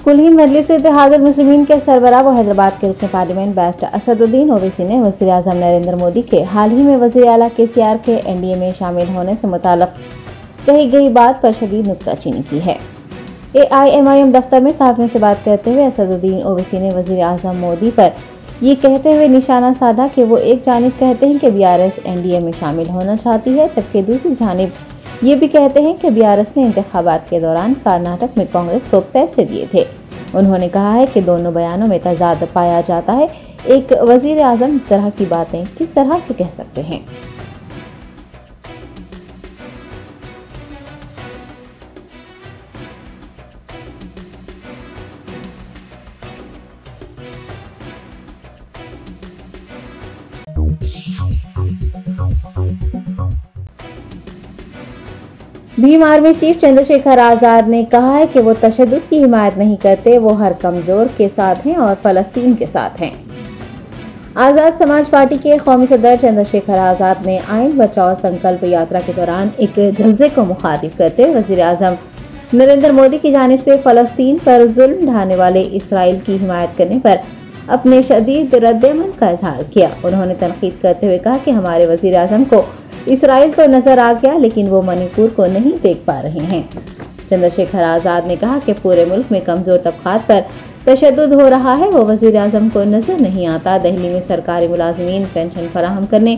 कुलीन मजलिस इत्तेहादुल मुस्लिमीन के सरबराह व हैदराबाद के रुकन पार्लियामेंट बैरिस्टर असदुद्दीन ओवैसी ने वज़ीर आज़म नरेंद्र मोदी के हाल ही में वज़ीर आला KCR के NDA में शामिल होने से मुताल्लिक़ कही गई बात पर शदीद नुक्ताचीनी की है। AIMIM दफ्तर में सहाफ़ियों से बात करते हुए असदुद्दीन ओवैसी ने वज़ीर आज़म मोदी पर ये कहते हुए निशाना साधा कि वो एक जानिब कहते हैं कि BRS NDA में शामिल होना चाहती है, जबकि दूसरी जानिब ये भी कहते हैं कि BRS ने इंतखाबात के दौरान कर्नाटक में कांग्रेस को पैसे दिए थे। उन्होंने कहा है कि दोनों बयानों में तजाद पाया जाता है। एक वज़ीर आज़म इस तरह की बातें किस तरह से कह सकते हैं? भीम आर्मी चीफ चंद्रशेखर आज़ाद ने कहा है कि वो तशद्दुद की हिमायत नहीं करते, वो हर कमजोर के साथ हैं और फलस्तीन के साथ हैं। आज़ाद समाज पार्टी के कौमी सदर चंद्रशेखर आज़ाद ने आइन बचाओ संकल्प यात्रा के दौरान एक जलसे को मुखातिब करते हुए वज़ीर आज़म नरेंद्र मोदी की जानिब से फलस्तीन पर जुल्म ढाने वाले इसराइल की हिमायत करने पर अपने शदीद रद्द-ए-अमल का इजहार किया। उन्होंने तनकीद करते हुए कहा कि हमारे वज़ीर आज़म को इसराइल तो नजर आ गया, लेकिन वो मणिपुर को नहीं देख पा रहे हैं। चंद्रशेखर आज़ाद ने कहा कि पूरे मुल्क में कमजोर तबकात पर तशद्दुद हो रहा है, वो वज़ीर आज़म को नजर नहीं आता। दिल्ली में सरकारी मुलाजिमीन पेंशन फराहम करने,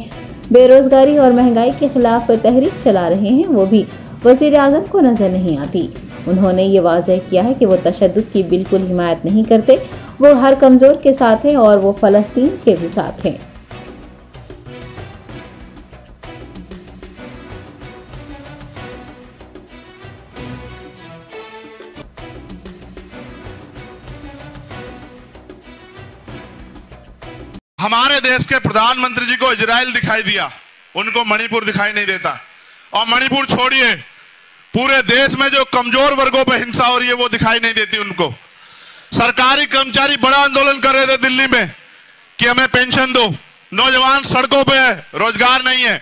बेरोजगारी और महंगाई के खिलाफ तहरीक चला रहे हैं, वो भी वज़ीर आज़म को नजर नहीं आती। उन्होंने ये वाज़ेह किया है कि वो तशद्दुद की बिल्कुल हिमायत नहीं करते, वो हर कमजोर के साथ हैं और वो फलस्तीन के भी साथ हैं। हमारे देश के प्रधानमंत्री जी को इजराइल दिखाई दिया, उनको मणिपुर दिखाई नहीं देता। और मणिपुर छोड़िए, पूरे देश में जो कमजोर वर्गों पर हिंसा हो रही है वो दिखाई नहीं देती उनको। सरकारी कर्मचारी बड़ा आंदोलन कर रहे थे दिल्ली में कि हमें पेंशन दो, नौजवान सड़कों पे है, रोजगार नहीं है,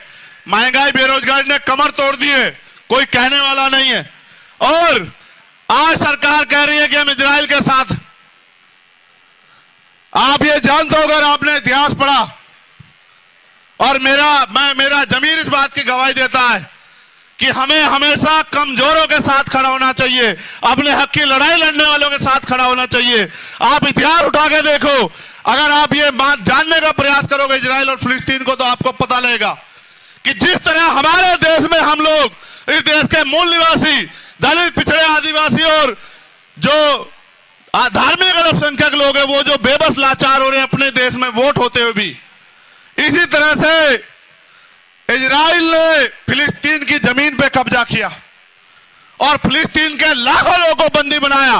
महंगाई बेरोजगारी ने कमर तोड़ दी है, कोई कहने वाला नहीं है। और आज सरकार कह रही है कि हम इजराइल के साथ। आप ये जानते हो, अगर आपने इतिहास पढ़ा, और मेरा जमीर इस बात की गवाही देता है कि हमें हमेशा कमजोरों के साथ खड़ा होना चाहिए, अपने हक की लड़ाई लड़ने वालों के साथ खड़ा होना चाहिए। आप इतिहास उठा के देखो, अगर आप ये बात जानने का प्रयास करोगे इजराइल और फिलिस्तीन को, तो आपको पता लगेगा कि जिस तरह हमारे देश में हम लोग, इस देश के मूल निवासी, दलित, पिछड़े, आदिवासी और जो धार्मिक अल्पसंख्यक लोग हैं, वो जो बेबस लाचार हो रहे हैं अपने देश में वोट होते हुए भी, इसी तरह से इजराइल ने फिलिस्तीन की जमीन पे कब्जा किया और फिलिस्तीन के लाखों लोगों को बंदी बनाया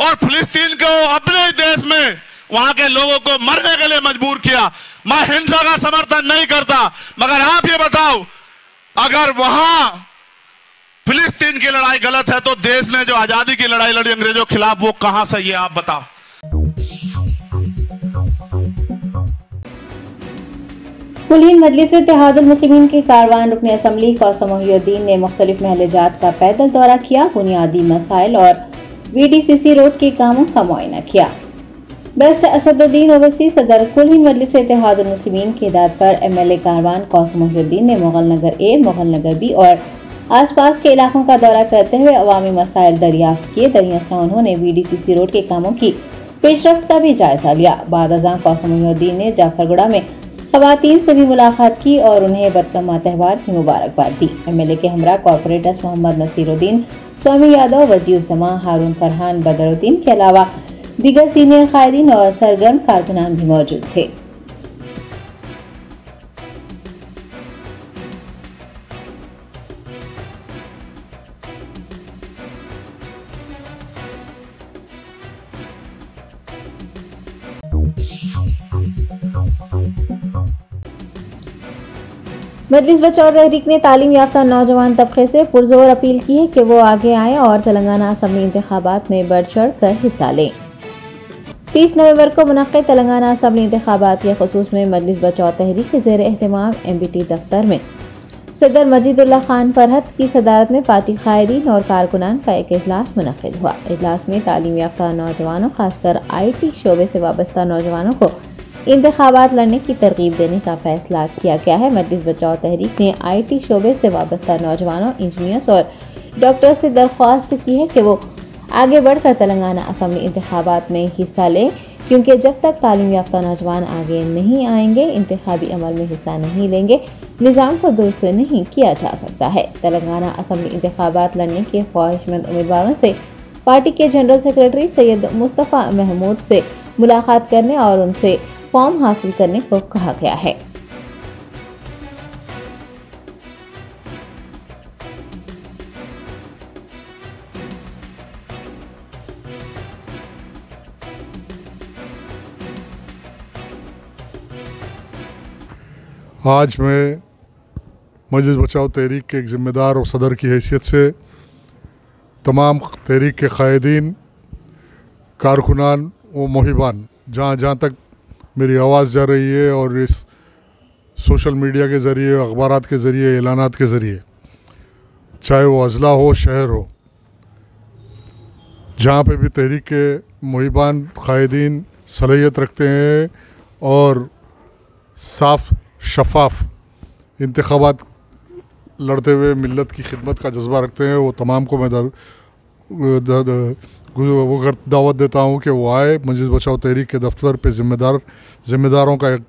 और फिलिस्तीन को अपने देश में वहां के लोगों को मरने के लिए मजबूर किया। मैं हिंसा का समर्थन नहीं करता, मगर आप ये बताओ, अगर वहां फिलिस्तीन की लड़ाई गलत है तो देश ने जो आजादी की लड़ाई लड़ी अंग्रेजों के खिलाफ, वो कहां सही है? आप बताओ। कुलीन मजलिस इत्तेहादुल मुस्लिमीन के कारवान रुकन असम्बली क़ासिम मोहिउद्दीन ने मुख्तलिफ महलजात का पैदल दौरा किया, बुनियादी मसाइल और VDCC रोड के कामों का मुआयना किया। बैरिस्टर असदुद्दीन ओवैसी सदर कुलीन मजलिस इत्तेहादुल मुस्लिमीन की हिदायत पर MLA कारवान क़ासिम मोहिउद्दीन ने मुगल नगर A, मुगल नगर B और आसपास के इलाकों का दौरा करते हुए अवामी मसाइल दरियाफ्त किए। दरियाफ्ता उन्होंने VDCC रोड के कामों की पेशरफ्त का भी जायजा लिया। बाद अज़ां क़ासिम मोहिउद्दीन ने जाफरगुड़ा में ख़वातीन से भी मुलाकात की और उन्हें बदकम्मा त्यौहार की मुबारकबाद दी। MLA के हमरा कॉर्पोरेटर्स मोहम्मद नसीरुद्दीन, स्वामी यादव, वजीउज़्ज़मा, हारून फरहान, बदरुद्दीन के अलावा दीगर सीनियर कायदीन और सरगर्म कारकुनान भी मौजूद थे। मजलिस बचाओ तहरीक ने तालीम याफ्ता नौजवान तबके से पुरजोर अपील की है कि वो आगे आए और तेलंगाना असम्बली इंतखाबात में बढ़ चढ़ कर हिस्सा लें। 30 नवंबर को मुनक्किद तेलंगाना असम्बली इंतखाबात के खुसूस में मजलिस बचाओ तहरीक के ज़ेर एहतमाम MBT दफ्तर में सदर मजीदुल्लाह खान फरहत की सदारत में पार्टी कायदीन और कारकुनान का एक इजलास मुनक्किद हुआ। इजलास में तालीम याफ्ता नौजवानों, खासकर IT शोबे से वाबस्ता नौजवानों को इंतखाबात लड़ने की तरगीब देने का फैसला किया गया है। मजलिस बचाओ तहरीक ने IT शोबे से वाबस्ता नौजवानों, इंजीनियर्स और डॉक्टर से दरख्वास्त की है कि वो आगे बढ़कर तेलंगाना असम्बली इंतखाबात में हिस्सा लें, क्योंकि जब तक तालीम याफ्ता नौजवान आगे नहीं आएंगे, इंतखाबी अमल में हिस्सा नहीं लेंगे, निज़ाम को दुरुस्त नहीं किया जा सकता है। तेलंगाना असम्बली इंतखाबात लड़ने के ख्वाहिशमंद उम्मीदवारों से पार्टी के जनरल सेक्रेटरी सैयद मुस्तफ़ा महमूद से मुलाकात करने और उनसे फॉर्म हासिल करने को कहा गया है। आज मैं मजलिस बचाओ तहरीक के एक ज़िम्मेदार और सदर की हैसियत से तमाम तहरीक के कायदीन, कारकुनान व मोहिबान, जहाँ जहाँ तक मेरी आवाज़ जा रही है और इस सोशल मीडिया के ज़रिए, अखबारात के ज़रिए, ऐलानात के ज़रिए, चाहे वो अज़ला हो, शहर हो, जहाँ पे भी तहरीक के मोहिबान, कायदीन सलाहियत रखते हैं और साफ़ शफाफ इंतखाबात लड़ते हुए मिल्लत की खिदमत का जज्बा रखते हैं, वो तमाम को मैं दावत देता हूँ कि वो आए। मजलिस बचाओ तहरीक के दफ्तर पे ज़िम्मेदारों का एक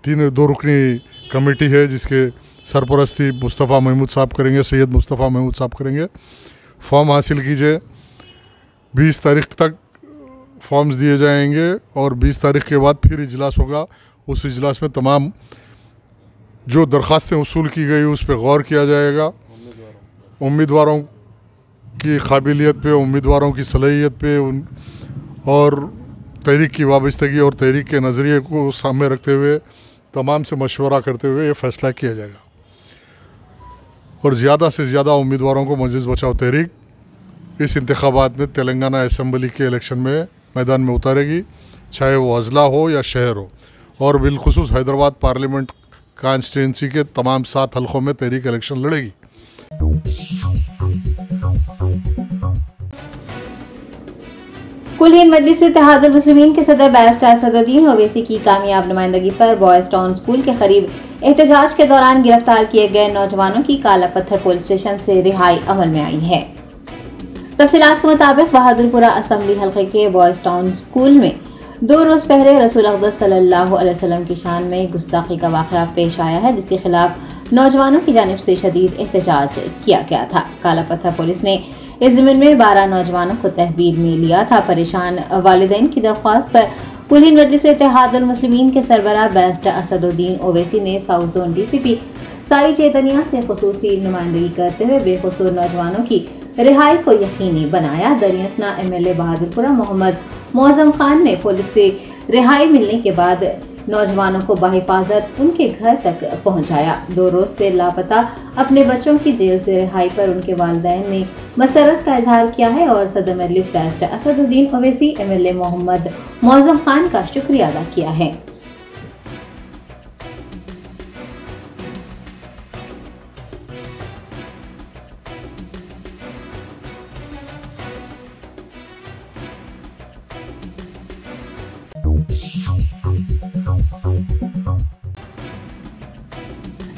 2 रुकनी कमेटी है, जिसके सरपरस्ती मुस्तफ़ा महमूद साहब करेंगे, सैयद मुस्तफ़ा महमूद साहब करेंगे। फॉर्म हासिल कीजिए, 20 तारीख तक फॉर्म्स दिए जाएंगे और 20 तारीख के बाद फिर इजलास होगा। उस इजलास में तमाम जो दरख्वास्तें वसूल की गई उस पर गौर किया जाएगा। उम्मीदवारों की काबिलियत पे, उम्मीदवारों की सलाहियत पे और तहरीक की वाबस्तगी और तहरीक के नज़रिए को सामने रखते हुए तमाम से मशवरा करते हुए ये फ़ैसला किया जाएगा और ज़्यादा से ज़्यादा उम्मीदवारों को मजलिस बचाओ तहरीक इस इंतखाबात में तेलंगाना असम्बली के इलेक्शन में मैदान में उतारेगी, चाहे वो अज़ला हो या शहर हो। और बिलखुसूस हैदराबाद पार्लियामेंट कॉन्स्टिट्यूंसी के तमाम 7 हलकों में तहरीक इलेक्शन लड़ेगी। कुल हिंद मजलिस इत्तेहादुल मुस्लिमीन के सदर बैरिस्टर असदुद्दीन ओवैसी की कामयाब नुमाइंदगी पर बॉयज टाउन स्कूल के करीब एहतजाज के दौरान गिरफ्तार किए गए नौजवानों की काला पत्थर पुलिस स्टेशन से रिहाई अमल में आई है। तफसीलात के मुताबिक बहादुरपुरा असम्बली हल्के के बॉयज टाउन स्कूल में 2 रोज़ पहले रसूल अक़दस सल्लल्लाहु अलैहि वसल्लम की शान में गुस्ताखी का वाक़या पेश आया है, जिसके खिलाफ नौजवानों की जानिब से शदीद एहतजाज किया गया था। काला पत्थर पुलिस ने इस ज़िम्मन में 12 नौजवानों को तहवील में लिया था। परेशान वालिदैन की दरख्वास्त पर कुल हिंद मजलिस इत्तेहादुल मुस्लिमीन के सरबराह बैरिस्टर असदुद्दीन ओवैसी ने south zone DCP Sai Chaitanya से खुसूसी नुमाइंदगी करते हुए बेकसूर नौजवानों की रिहाई को यकीनी बनाया। दरियासना MLA बहादुरपुरा मोहम्मद मौज़म खान ने पुलिस से रिहाई मिलने के बाद नौजवानों को बाहिफाजत उनके घर तक पहुंचाया। 2 रोज से लापता अपने बच्चों की जेल से रिहाई पर उनके वालिदैन ने मसरत का इजहार किया है और सदर मजलिस बैरिस्टर असदुद्दीन ओवैसी MLA मोहम्मद मौज़म खान का शुक्रिया अदा किया है।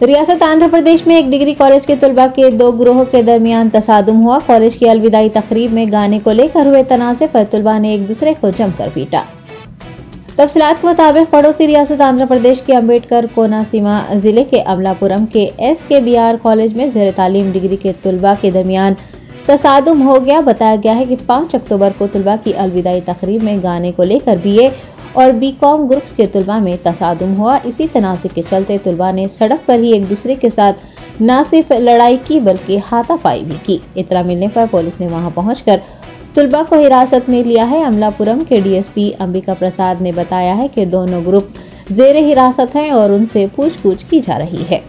रियासत आंध्र प्रदेश में एक डिग्री कॉलेज के तलबा के 2 ग्रोह के दरमियान तसादुम हुआ। कॉलेज की अलविदाई तकरीब में गाने को लेकर हुए तनाज़े पर तलबा ने एक दूसरे को जमकर पीटा। तफसीलात के मुताबिक पड़ोसी रियासत आंध्र प्रदेश के अम्बेडकर कोनासीमा जिले के अमलापुरम के SKBR कॉलेज में ज़ेर तालीम डिग्री के तलबा के दरमियान तसादुम हो गया। बताया गया है कि 5 अक्टूबर को तलबा की अलविदाई तकरीब में गाने को लेकर BA और BCom ग्रुप्स के तलबा में तसादुम हुआ। इसी तनाज़े के चलते तलबा ने सड़क पर ही एक दूसरे के साथ न सिर्फ लड़ाई की बल्कि हाथापाई भी की। इतला मिलने पर पुलिस ने वहां पहुंचकर तलबा को हिरासत में लिया है। अमलापुरम के DSP अंबिका प्रसाद ने बताया है कि दोनों ग्रुप जेर हिरासत हैं और उनसे पूछताछ की जा रही है।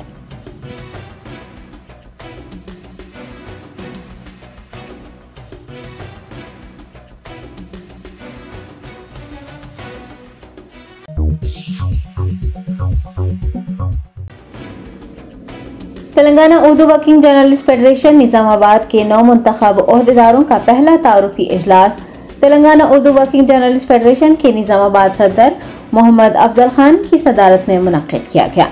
Telangana Urdu working journalist federation Nizamabad के 9 मुंतखब ओहदेदारों का पहला तारुफी इजलास Telangana Urdu working journalist federation के निजामाबाद सदर मोहम्मद अफजल खान की सदारत में मुनक्किद किया गया।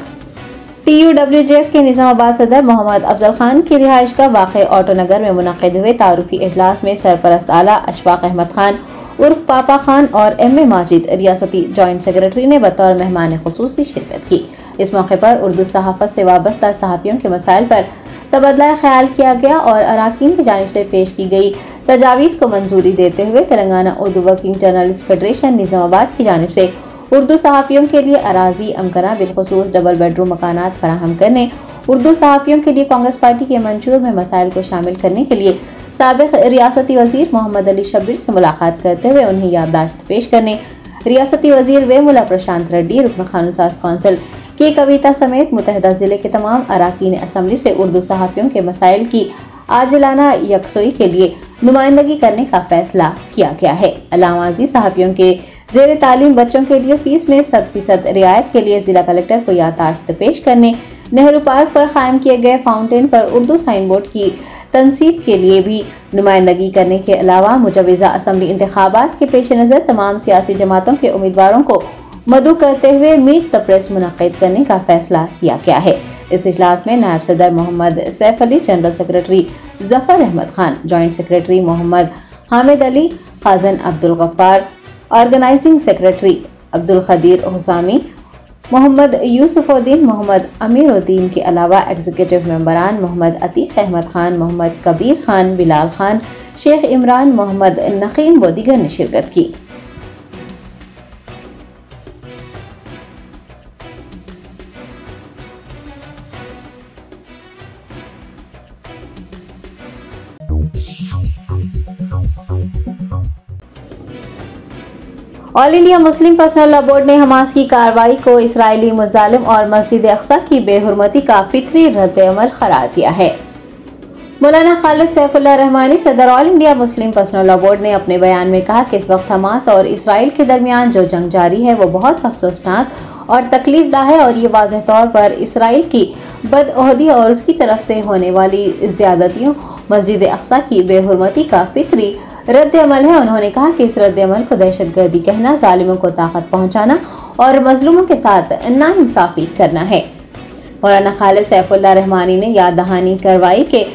TUWJF के निजामाबाद सदर मोहम्मद अफजल खान की रिहाइशगाह वाक़ ऑटो नगर में मुनक्किद हुए तारुफी इजलास में सरपरस्त आला अशफाक अहमद खान उर्फ पापा खान और MA माजिद रियासती जॉइंट सेक्रेटरी ने बतौर मेहमान खुसूसी शिरकत की। इस मौके पर उर्दू सहाफ़त से वाबस्ता सहाफ़ियों के मसाइल पर तबदला ख्याल किया गया और अराकीन की जानिब से पेश की गई तजावीज़ को मंजूरी देते हुए Telangana Urdu working journalist federation Nizamabad की जानिब से उर्दू सहाफ़ियों के लिए अराजी अमकना बिलखुसूस डबल बेडरूम मकानात फराहम करने, उर्दू सहाफ़ियों के लिए कांग्रेस पार्टी के मंशूर में मसाइल को शामिल करने के लिए साबिक़ रियासती वज़ीर मोहम्मद अली शब्बीर से मुलाकात करते हुए उन्हें याददाश्त पेश करने, रियासती वज़ीर वेमुला प्रशांत रेड्डी रुकन कानून साज कौंसिल के कविता समेत मुतहदा ज़िले के तमाम अराकीन असम्बली से उर्दू सहाफ़ियों के मसाइल की आजिलाना यकसोई के लिए नुमाइंदगी करने का फैसला किया गया है। अलावाजी सहाफ़ियों के ज़ेर तालीम बच्चों के लिए फीस में 100% रियायत के लिए जिला कलेक्टर को याददाश्त पेश करने, नेहरू पार्क पर कायम किए गए फाउंटेन पर उर्दू साइन बोर्ड की तनसीब के लिए भी नुमाइंदगी करने के अलावा मुजवज़ा असम्बली इंतखाबात के पेश नज़र तमाम सियासी जमातों के उम्मीदवारों को मदऊ करते हुए मीट द प्रेस मुनक्किद करने का फैसला किया गया है। इस इजलास में नायब सदर Mohammad Saif Ali, general secretary Zafar Ahmed Khan, joint secretary Mohammad Hamid Ali, खाजन अब्दुल गफ्फार, ऑर्गेनाइजिंग सेक्रेटरी अब्दुल खदीर हुसामी, मोहम्मद यूसुफुद्दीन, मोहम्मद अमीरुद्दीन के अलावा एग्जीक्यूटिव मेंबरान मोहम्मद अतीक अहमद खान, मोहम्मद कबीर खान, बिलाल खान, शेख इमरान, मोहम्मद नकीम व दीगर ने शिरकत की। All India Muslim personal law board ने हमास की कार्रवाई को इसराइली मुजालिम और मस्जिद अक्सा की बेहुरमती का फितरी रद्द-ए-अमल करार दिया है। मौलाना खालिद सैफुल्लाह रहमानी, सदर all India Muslim personal law board ने अपने बयान में कहा कि इस वक्त हमास और इसराइल के दरमियान जो जंग जारी है वो बहुत अफसोसनाक और तकलीफदा है और ये वाज़ेह तौर पर इसराइल की बदअहदी और उसकी तरफ से होने वाली ज़्यादतियों मस्जिद अक्सा की बेहुरमती का फितरी रद्द अमल है। उन्होंने कहा कि इस रद्द अमल को दहशतगर्दी कहना, जालिमों को ताकत पहुंचाना और मजलूमों के साथ नाइंसाफी करना है। मौलाना खालिद सैफुल्लाह रहमानी ने याद दहानी करवाई कि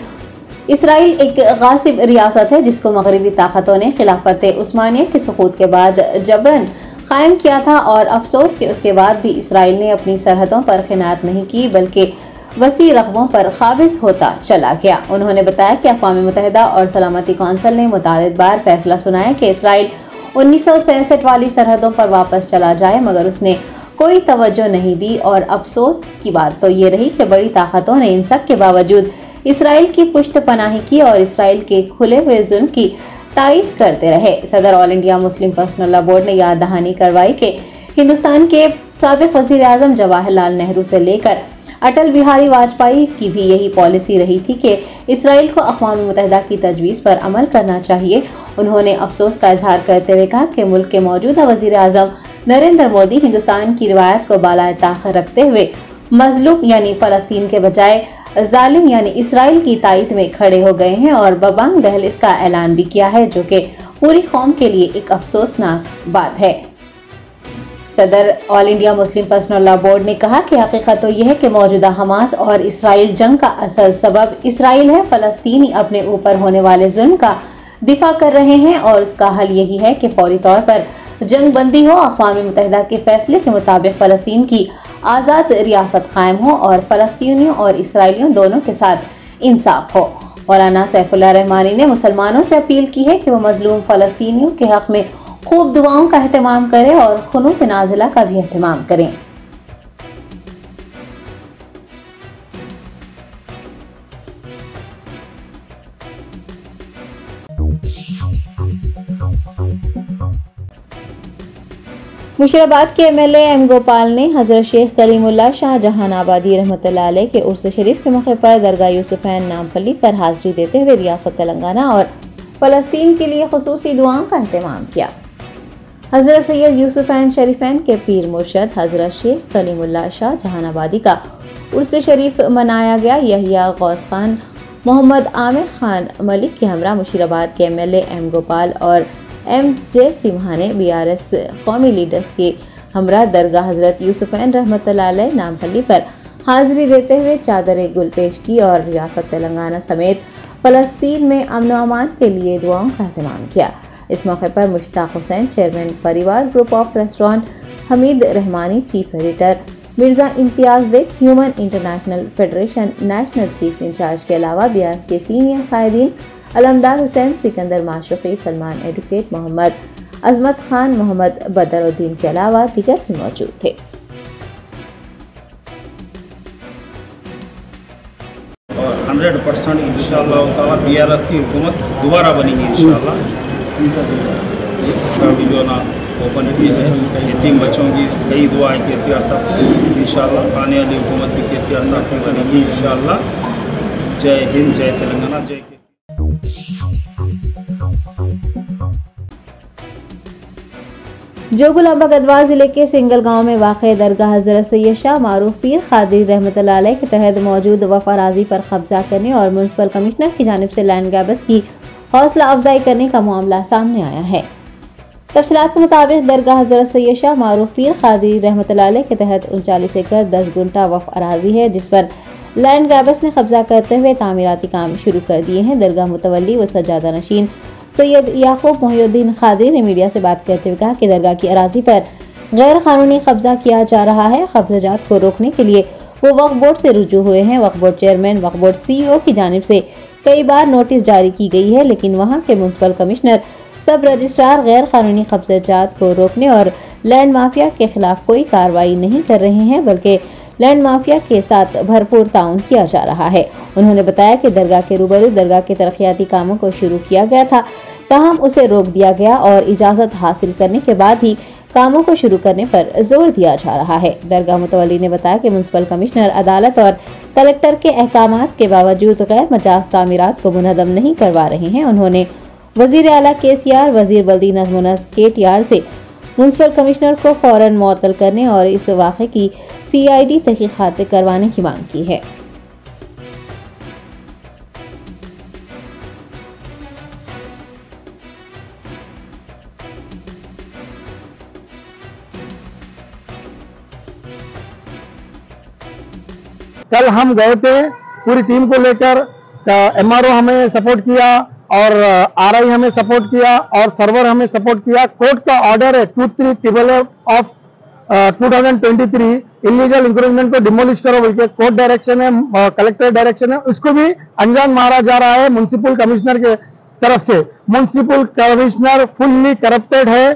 इसराइल एक गासिब रियासत है जिसको मगरबी ताकतों ने खिलाफत उस्मानिया के सुकूत के बाद जबरन कायम किया था और अफसोस कि उसके बाद भी इसराइल ने अपनी सरहदों पर खिनात नहीं की बल्कि वसी रकबों पर काबिज होता चला गया। उन्होंने बताया कि अक़वाम मुत्तहिदा और सलामती कौंसिल ने मुतादिद बार फैसला सुनाया कि इसराइल 1967 वाली सरहदों पर वापस चला जाए, मगर उसने कोई तवज्जो नहीं दी और अफसोस की बात तो ये रही कि बड़ी ताकतों ने इन सब के बावजूद इसराइल की पुश्त पनाही की और इसराइल के खुले हुए जुल्म की तायीद करते रहे। सदर all India Muslim personal law board ने याद दहानी करवाई कि हिंदुस्तान के साबिक़ वज़ीर आज़म जवाहरलाल नेहरू से लेकर अटल बिहारी वाजपेयी की भी यही पॉलिसी रही थी कि इसराइल को अक़वाम मुत्तहिदा की तजवीज़ पर अमल करना चाहिए। उन्होंने अफसोस का इजहार करते हुए कहा कि मुल्क के मौजूदा वज़ीर आज़म नरेंद्र मोदी हिंदुस्तान की रिवायत को बालाए ताख़िर रखते हुए मजलूम यानी फ़लस्तीन के बजाय जालिम यानी इसराइल की तायीद में खड़े हो गए हैं और बबांग दहलीज़ का ऐलान भी किया है, जो कि पूरी कौम के लिए एक अफसोसनाक बात है। सदर all India Muslim personal law board ने कहा कि हकीकत तो यह है कि मौजूदा हमास और इसराइल जंग का असल सबब इसराइल है। फ़लस्तीनी अपने ऊपर होने वाले जुल्म का दिफा कर रहे हैं और उसका हल यही है कि फौरी तौर पर जंग बंदी हो, अक़वाम मुत्तहिदा के फैसले के मुताबिक फ़लस्तीन की आज़ाद रियासत कायम हो और फ़लस्तीनियों और इसराइलियों दोनों के साथ इंसाफ हो। मौलाना सैफुल्लाह रहमानी ने मुसलमानों से अपील की है कि वो मजलूम फ़लस्तीनियों के हक़ में खूब दुआओं का एहतमाम करें और खुनूत नाज़िला का भी एहतमाम करें। मुशीराबाद के MLA M गोपाल ने हजरत शेख कलीमुल्लाह शाह जहानाबादी रहमतुल्लाह अलैह के उर्स शरीफ के मौके पर दरगाह यूसुफैन नामपल्ली पर हाजिरी देते हुए रियासत तेलंगाना और फ़लस्तीन के लिए खुसूसी दुआओं का एहतमाम किया। हजरत सैयद यूसुफैन शरीफैन के पीर मुर्शद हजरत शेख कलीमुल्लाह शाह जहानाबादी का उर्स शरीफ मनाया गया। यहिया गौस खान, मोहम्मद आमिर खान मलिक के हमरा मुशीराबाद के MLA M गोपाल और MJ सिम्हा ने BRS कौमी लीडर्स के हमरा दरगाह हजरत यूसुफैन रहमतुल्लाह अलैह नामपल्ली पर हाजिरी देते हुए चादर गुल पेश की और रियासत तेलंगाना समेत फ़लस्तीन में अमन व अमान के लिए दुआओं का एहतमाम किया। इस मौके पर Mushtaq Hussain, chairman Parivar group of restaurant, Hamid Rahmani, chief editor, Mirza Imtiaz Baig, human international federation national chief incharge के अलावा ब्यास के सीनियर कायदीन अलमदार हुसैन, सिकंदर माशरफी, सलमान एडवोकेट, मोहम्मद अजमत खान, मोहम्मद बदरुद्दीन के अलावा दीगर भी मौजूद थे। 100% इंशाअल्लाह ताला BRS की हुकूमत दोबारा बनेगी इंशाअल्लाह। अभी जो ना ओपन की यतीम बच्चों की कई दुआएं KCR साहब को इंशाअल्लाह आने वाली हुकूमत भी KCR साहब की बनेगी इंशाअल्लाह। जय हिंद, जय तेलंगाना, जय जोगुलांबा गढ़वाल जिले के सिंगल गांव में वाक़ दरगाह हज़रत सैयद शाह मारूफ पीर क़ादरी रहमतुल्लाह अलैह के तहत मौजूद वफ़ अराज़ी पर कब्जा करने और म्युनिसिपल कमिश्नर की जानिब से लैंड ग्रैबर्स की हौसला अफजाई करने का मामला सामने आया है। तफसीलात के मुताबिक दरगाह हज़रत सैयद शाह मारूफ पीर क़ादरी रहमतुल्लाह अलैह के तहत 39 एकड़ 10 गुंठा वफ़ अराज़ी है, जिस पर लैंड ग्रैबर्स ने कब्जा करते हुए तामीराती काम शुरू कर दिए हैं। दरगाह मुतवल्ली व सज्जादा नशीन सैयद याकूब मोहिउद्दीन क़ादरी ने मीडिया से बात करते हुए कहा कि दरगाह की अराजी पर गैर कानूनी कब्जा किया जा रहा है। कब्जाजात को रोकने के लिए वो वक्फ बोर्ड से रुजू हुए हैं। वक्फ बोर्ड चेयरमैन, वक्फ बोर्ड CEO की जानिब से कई बार नोटिस जारी की गई है, लेकिन वहाँ के म्युनिसिपल कमिश्नर, सब रजिस्ट्रार गैर कानूनी कब्जाजात को रोकने और लैंड माफिया के खिलाफ कोई कार्रवाई नहीं कर रहे हैं, बल्कि लैंड माफिया के साथ भरपूर ताउन किया जा रहा है। उन्होंने बताया कि दरगाह के रूबरू दरगाह के तरक्याती कामों को शुरू किया गया था, ताहम उसे रोक दिया गया और इजाजत हासिल करने के बाद ही कामों को शुरू करने पर जोर दिया जा रहा है। दरगाह मुतवल्ली ने बताया कि म्युनिसिपल कमिश्नर अदालत और कलेक्टर के अहकामात के बावजूद गैर मजाज तामीरात को मुनज़्ज़म नहीं करवा रहे हैं। उन्होंने वजीर आला KCR, वजीर बल्दी नज़्म व नस्क KTR से म्युनिसिपल कमिश्नर को फौरन मुअत्तल करने और इस वाक़े की CID तहकीकात करवाने की मांग की है। कल हम गए थे पूरी टीम को लेकर, MRO हमें सपोर्ट किया और RI हमें सपोर्ट किया और सर्वर हमें सपोर्ट किया। कोर्ट का ऑर्डर है 23 ऑफ 2023 इलीगल इंक्रोचमेंट को डिमोलिश करो बोल के कोर्ट डायरेक्शन है, कलेक्टर डायरेक्शन है, उसको भी अंजाम मारा जा रहा है म्युनिसिपल कमिश्नर के तरफ से। म्युनिसिपल कमिश्नर फुल्ली करप्टेड है।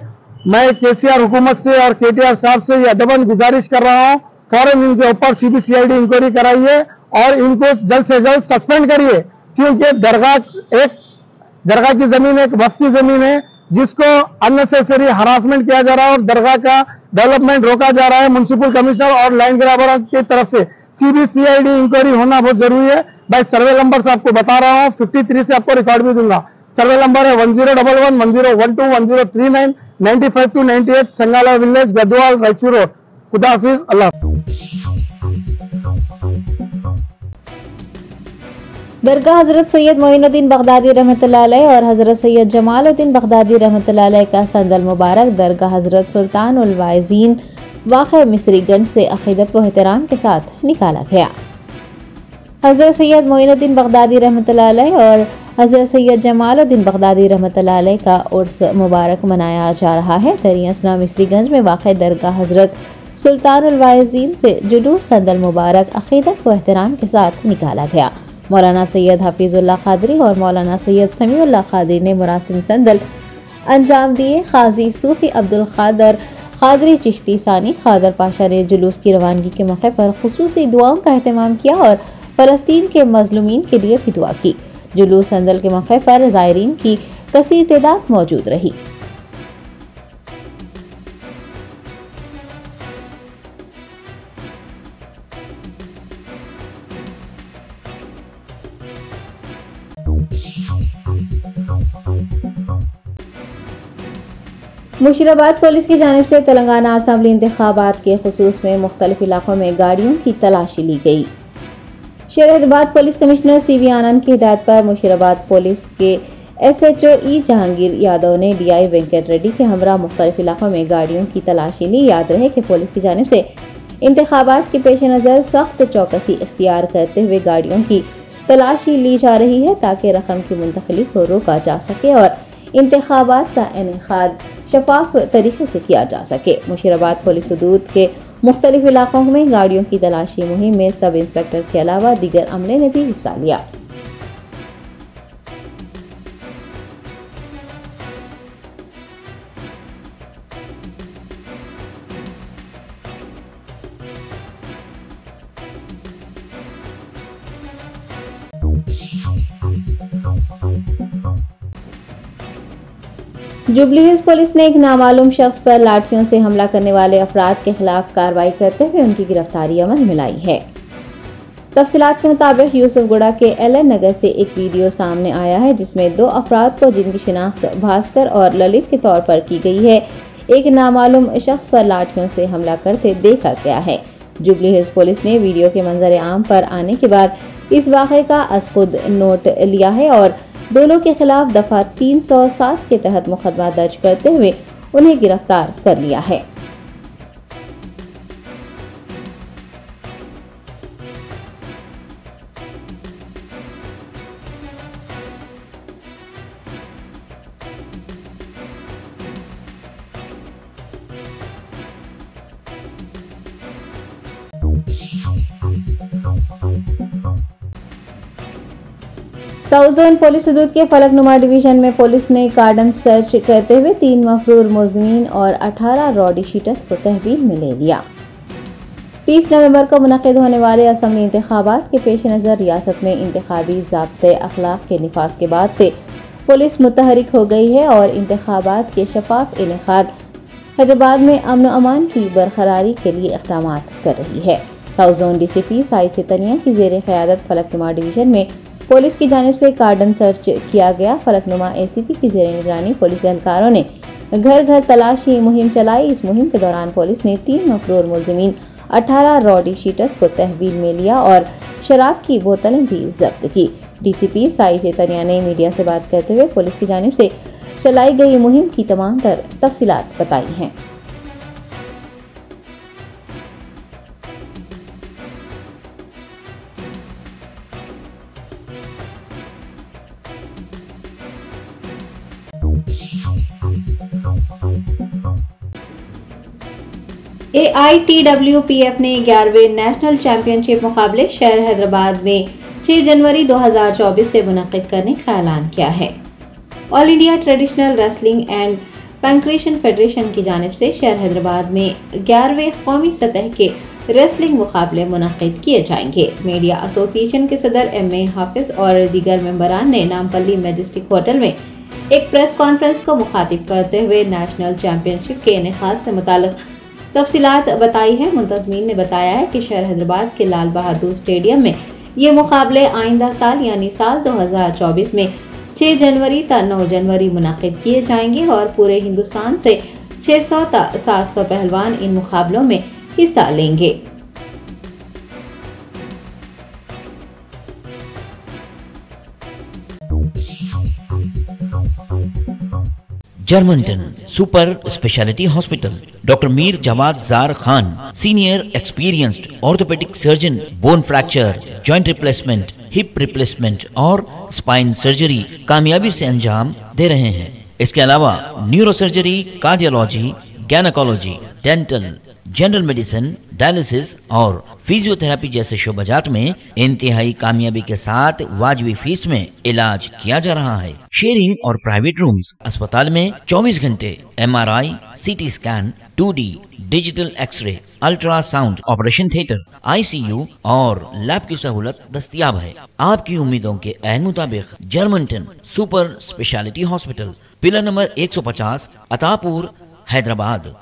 मैं KCR हुकूमत से और KTR साहब से ये अदबन गुजारिश कर रहा हूँ, फौरन इनके ऊपर CID इंक्वायरी कराइए और इनको जल्द से जल्द सस्पेंड करिए, क्योंकि दरगाह की जमीन एक वक्फ की जमीन है जिसको अननेसेसरी हरासमेंट किया जा रहा है और दरगाह का डेवलपमेंट रोका जा रहा है म्युनिसिपल कमिश्नर और लैंड ग्रैबर की तरफ से। CID इंक्वायरी होना बहुत जरूरी है। भाई सर्वे नंबर से आपको बता रहा हूँ, 53 से आपको रिकॉर्ड भी दूंगा। सर्वे नंबर है 1011 1012 1039 95 to 98 Sangala village, Gadwal, Raichur road. खुदा हाफिज, अल्लाह। दरगाह हज़रत सैयद मोइनुद्दीन बगदादी रहमतुल्लाह अलैह और हज़रत सैयद जमालुद्दीन बगदादी रहमतुल्लाह अलैह का संदल मुबारक दरगाह हज़रत सुल्तानुल वाइज़ीन वाक़ मिस्रीगंज से अक़ीदत व एहतराम के साथ निकाला गया। हज़रत सैयद मोइनुद्दीन बगदादी रहमतुल्लाह अलैह और हज़रत सैयद जमालुद्दीन बगदादी रहमतुल्लाह अलैह का उर्स मुबारक मनाया जा रहा है। दरियासना मिस्रीगंज में वाक़ दरगाह हज़रत सुल्तानुल वाइज़ीन से जुलूस संदल मुबारक अक़ीदत व एहतराम के साथ निकाला गया। मौलाना सैयद हफीजुल्लाह क़ादरी और मौलाना सैयद समीउल्लाह क़ादरी ने मुरासिम संदल अंजाम दिए। क़ाज़ी सूफी अब्दुल क़ादर क़ादरी चिश्ती सानी क़ादर पाशा ने जुलूस की रवानगी के मौके पर खुसूसी दुआओं का एहतमाम किया और फ़लस्तीन के मज़लूमीन के लिए भी दुआ की। जुलूस संदल के मौके पर ज़ायरीन की कसीर तादाद मौजूद रही। मुशीराबाद पुलिस की जानिब से तेलंगाना असम्बली इंतखाबात के खुसूस में मुख्तलिफ इलाकों में गाड़ियों की तलाशी ली गई। शहर हैदराबाद पुलिस कमिश्नर CV आनंद की हिदायत पर मुशीराबाद पुलिस के SHO E जहांगीर यादव ने DI वेंकट रेड्डी के हमरा मुख्तलिफ इलाकों में गाड़ियों की तलाशी ली। याद रहे कि पुलिस की जानिब से इंतखाबात के पेश नज़र सख्त चौकसी इख्तियार करते हुए गाड़ियों की तलाशी ली जा रही है ताकि रकम की मुंतकली को रोका जा सके और इंतखाबात का इनेकाद शफाफ तरीके से किया जा सके। मुशीराबाद पुलिस हदूद के मुख्तलिफ इलाकों में गाड़ियों की तलाशी मुहिम में सब इंस्पेक्टर के अलावा दीगर अमले ने भी हिस्सा लिया। जुबली हिल्स पुलिस ने एक नामालूम शख्स पर लाठियों से हमला करने वाले अफराद के खिलाफ कार्रवाई करते हुए उनकी गिरफ्तारी अमल में लाई है। तफसीलात के मुताबिक यूसुफगुड़ा के LN नगर से एक वीडियो सामने आया है जिसमें 2 अफराद को जिनकी शिनाख्त भास्कर और ललित के तौर पर की गई है एक नामालूम शख्स पर लाठियों से हमला करते देखा गया है। जुबली हिल्स पुलिस ने वीडियो के मंजर आम पर आने के बाद इस वाक़े का अज़खुद नोट लिया है और दोनों के खिलाफ दफा 307 के तहत मुकदमा दर्ज करते हुए उन्हें गिरफ्तार कर लिया है। साउथ जोन पुलिस हदूद के फलकनुमा डिवीजन में पुलिस ने कार्डन सर्च करते हुए 3 मफरूर मुलज़मीन और 18 रॉडी शीटर्स को तहवील में ले लिया। 30 नवंबर को मुनक़िद होने वाले असम्बली इंतखाबात के पेश नज़र रियासत में इंतखाबी ज़ाब्ते अखलाक के निफाज के बाद से पुलिस मुतहरिक हो गई है और इंतखाबात के शफाफ इनेकाद हैदराबाद में अमन अमान की बरकरारी के लिए इक़दाम कर रही है। साउथ जोन DCP साई चेतनिया की ज़ेर क़यादत फलकनुमा डिवीजन में पुलिस की जानिब से कार्डन सर्च किया गया। फलकनुमा ACP की ज़ेर निगरानी पुलिस एहलकारों ने घर घर तलाशी मुहिम चलाई। इस मुहिम के दौरान पुलिस ने 3 मफरूर मुलज़मीन 18 रॉडी शीटर्स को तहवील में लिया और शराब की बोतलें भी जब्त की। DCP साई चेतनिया ने मीडिया से बात करते हुए पुलिस की जानिब से चलाई गई मुहिम की तमाम तर तफसीलात बताई हैं। AITWPF ने 11वें नेशनल चैंपियनशिप मुकाबले शहर हैदराबाद में 6 जनवरी 2024 से मुनक़िद करने का ऐलान किया है। All India traditional wrestling and pankration federation की जानिब से शहर हैदराबाद में 11वें कौमी सतह के रेसलिंग मुकाबले मुनक़िद किए जाएंगे। मीडिया एसोसिएशन के सदर MA हाफिज और दीगर मेंबरान ने नामपल्ली मैजेस्टिक होटल में एक प्रेस कॉन्फ्रेंस को मुखातिब करते हुए नेशनल चैंपियनशिप के इनेकाद से मुताल्लिक़ तफसीलात बताई है। मुंतज़मीन ने बताया है कि शहर हैदराबाद के लाल बहादुर स्टेडियम में ये मुकाबले आइंदा साल यानी साल 2024 में 6 जनवरी ता 9 जनवरी मुनक़िद किए जाएंगे और पूरे हिंदुस्तान से 600 ता 700 पहलवान इन मुकाबलों में हिस्सा लेंगे। Germanton super speciality hospital, doctor Mir Jawad Zar Khan, senior experienced orthopaedic surgeon, bone fracture, joint replacement, hip replacement और स्पाइन सर्जरी कामयाबी से अंजाम दे रहे हैं। इसके अलावा neuro surgery, cardiology, gynaecology, dental, general medicine, dialysis और फिजियोथेरेपी जैसे शोबाजात में इंतहाई कामयाबी के साथ वाजिबी फीस में इलाज किया जा रहा है। शेयरिंग और प्राइवेट रूम्स, अस्पताल में 24 घंटे MRI, CT scan, 2D digital x ray, ultrasound, operation theatre, ICU और लैब की सहूलत दस्तयाब है। आपकी उम्मीदों के ऐन मुताबिक जर्मनटन super speciality hospital, pillar number 150, Attapur, Hyderabad.